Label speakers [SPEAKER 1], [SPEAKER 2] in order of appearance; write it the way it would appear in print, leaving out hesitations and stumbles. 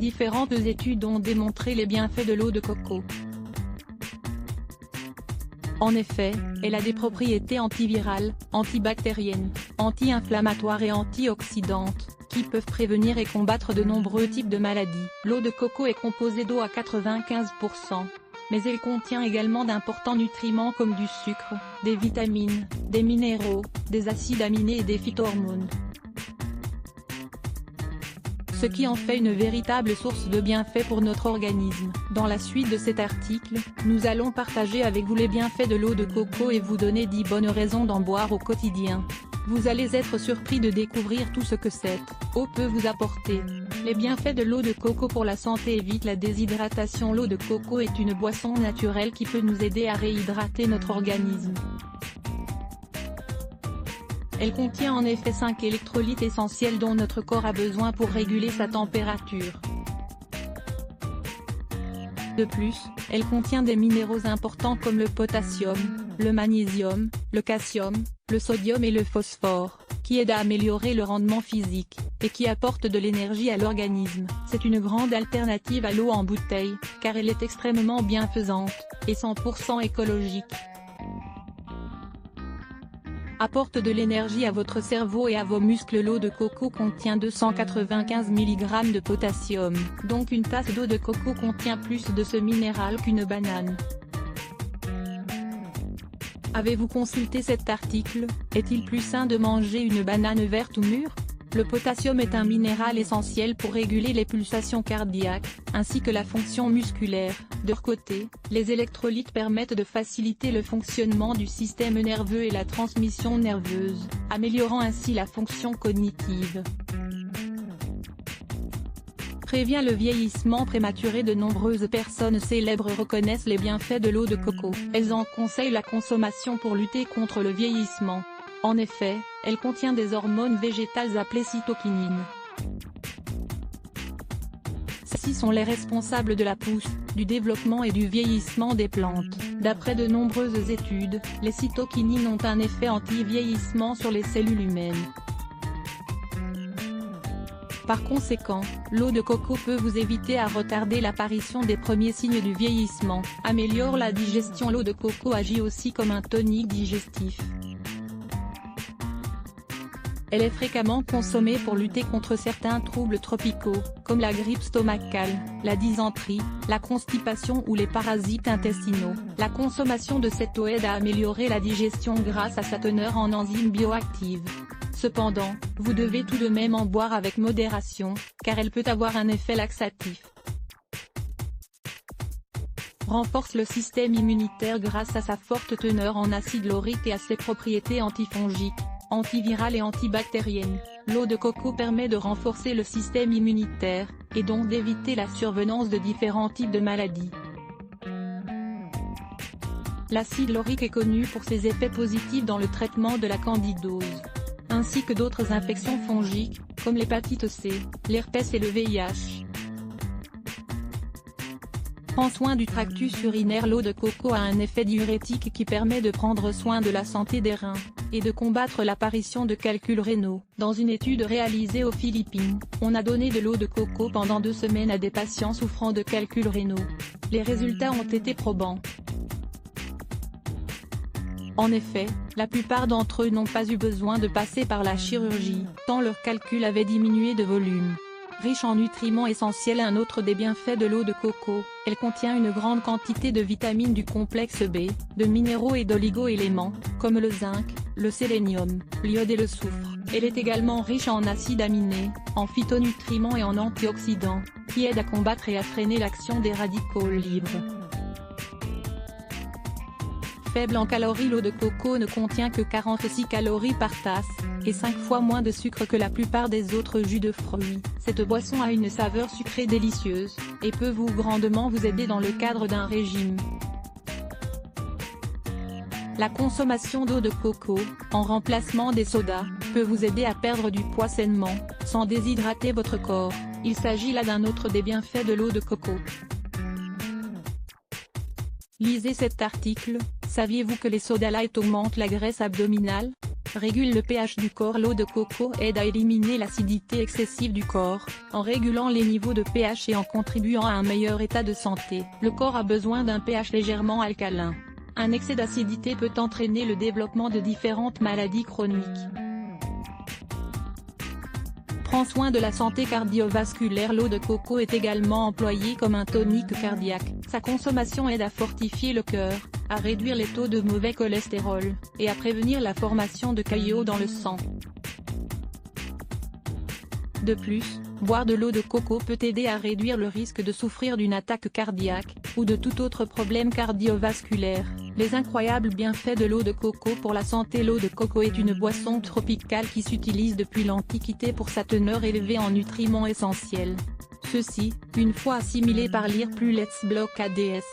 [SPEAKER 1] Différentes études ont démontré les bienfaits de l'eau de coco. En effet, elle a des propriétés antivirales, antibactériennes, anti-inflammatoires et antioxydantes, qui peuvent prévenir et combattre de nombreux types de maladies. L'eau de coco est composée d'eau à 95%. Mais elle contient également d'importants nutriments comme du sucre, des vitamines, des minéraux, des acides aminés et des phytohormones. Ce qui en fait une véritable source de bienfaits pour notre organisme. Dans la suite de cet article, nous allons partager avec vous les bienfaits de l'eau de coco et vous donner 10 bonnes raisons d'en boire au quotidien. Vous allez être surpris de découvrir tout ce que cette eau peut vous apporter. Les bienfaits de l'eau de coco pour la santé évitent la déshydratation. L'eau de coco est une boisson naturelle qui peut nous aider à réhydrater notre organisme. Elle contient en effet 5 électrolytes essentiels dont notre corps a besoin pour réguler sa température. De plus, elle contient des minéraux importants comme le potassium, le magnésium, le calcium, le sodium et le phosphore, qui aident à améliorer le rendement physique, et qui apportent de l'énergie à l'organisme. C'est une grande alternative à l'eau en bouteille, car elle est extrêmement bienfaisante, et 100% écologique. Apporte de l'énergie à votre cerveau et à vos muscles. L'eau de coco contient 295 mg de potassium, donc une tasse d'eau de coco contient plus de ce minéral qu'une banane. Avez-vous consulté cet article? Est-il plus sain de manger une banane verte ou mûre? Le potassium est un minéral essentiel pour réguler les pulsations cardiaques, ainsi que la fonction musculaire. De leur côté, les électrolytes permettent de faciliter le fonctionnement du système nerveux et la transmission nerveuse, améliorant ainsi la fonction cognitive. Prévient le vieillissement prématuré. De nombreuses personnes célèbres reconnaissent les bienfaits de l'eau de coco. Elles en conseillent la consommation pour lutter contre le vieillissement. En effet, elle contient des hormones végétales appelées cytokinines. Celles-ci sont les responsables de la pousse, du développement et du vieillissement des plantes. D'après de nombreuses études, les cytokinines ont un effet anti-vieillissement sur les cellules humaines. Par conséquent, l'eau de coco peut vous éviter à retarder l'apparition des premiers signes du vieillissement, améliore la digestion. L'eau de coco agit aussi comme un tonique digestif. Elle est fréquemment consommée pour lutter contre certains troubles tropicaux, comme la grippe stomacale, la dysenterie, la constipation ou les parasites intestinaux. La consommation de cette eau aide à améliorer la digestion grâce à sa teneur en enzymes bioactives. Cependant, vous devez tout de même en boire avec modération, car elle peut avoir un effet laxatif. Renforce le système immunitaire grâce à sa forte teneur en acide laurique et à ses propriétés antifongiques, antivirales et antibactériennes. L'eau de coco permet de renforcer le système immunitaire, et donc d'éviter la survenance de différents types de maladies. L'acide laurique est connu pour ses effets positifs dans le traitement de la candidose, ainsi que d'autres infections fongiques, comme l'hépatite C, l'herpès et le VIH. Prend soin du tractus urinaire. L'eau de coco a un effet diurétique qui permet de prendre soin de la santé des reins, et de combattre l'apparition de calculs rénaux. Dans une étude réalisée aux Philippines, on a donné de l'eau de coco pendant 2 semaines à des patients souffrant de calculs rénaux. Les résultats ont été probants. En effet, la plupart d'entre eux n'ont pas eu besoin de passer par la chirurgie, tant leur calcul avait diminué de volume. Riche en nutriments essentiels. Un autre des bienfaits de l'eau de coco, elle contient une grande quantité de vitamines du complexe B, de minéraux et d'oligo-éléments, comme le zinc, le sélénium, l'iode et le soufre. Elle est également riche en acides aminés, en phytonutriments et en antioxydants, qui aident à combattre et à freiner l'action des radicaux libres. Faible en calories. L'eau de coco ne contient que 46 calories par tasse, et 5 fois moins de sucre que la plupart des autres jus de fruits. Cette boisson a une saveur sucrée délicieuse, et peut grandement vous aider dans le cadre d'un régime. La consommation d'eau de coco, en remplacement des sodas, peut vous aider à perdre du poids sainement, sans déshydrater votre corps. Il s'agit là d'un autre des bienfaits de l'eau de coco. Lisez cet article. Saviez-vous que les sodas light augmentent la graisse abdominale? Régule le pH du corps. L'eau de coco aide à éliminer l'acidité excessive du corps, en régulant les niveaux de pH et en contribuant à un meilleur état de santé. Le corps a besoin d'un pH légèrement alcalin. Un excès d'acidité peut entraîner le développement de différentes maladies chroniques. Prend soin de la santé cardiovasculaire. L'eau de coco est également employée comme un tonique cardiaque. Sa consommation aide à fortifier le cœur, à réduire les taux de mauvais cholestérol, et à prévenir la formation de caillots dans le sang. De plus, boire de l'eau de coco peut aider à réduire le risque de souffrir d'une attaque cardiaque, ou de tout autre problème cardiovasculaire. Les incroyables bienfaits de l'eau de coco pour la santé. L'eau de coco est une boisson tropicale qui s'utilise depuis l'Antiquité pour sa teneur élevée en nutriments essentiels. Ceux-ci, une fois assimilés par lire plus Let's Block ADS.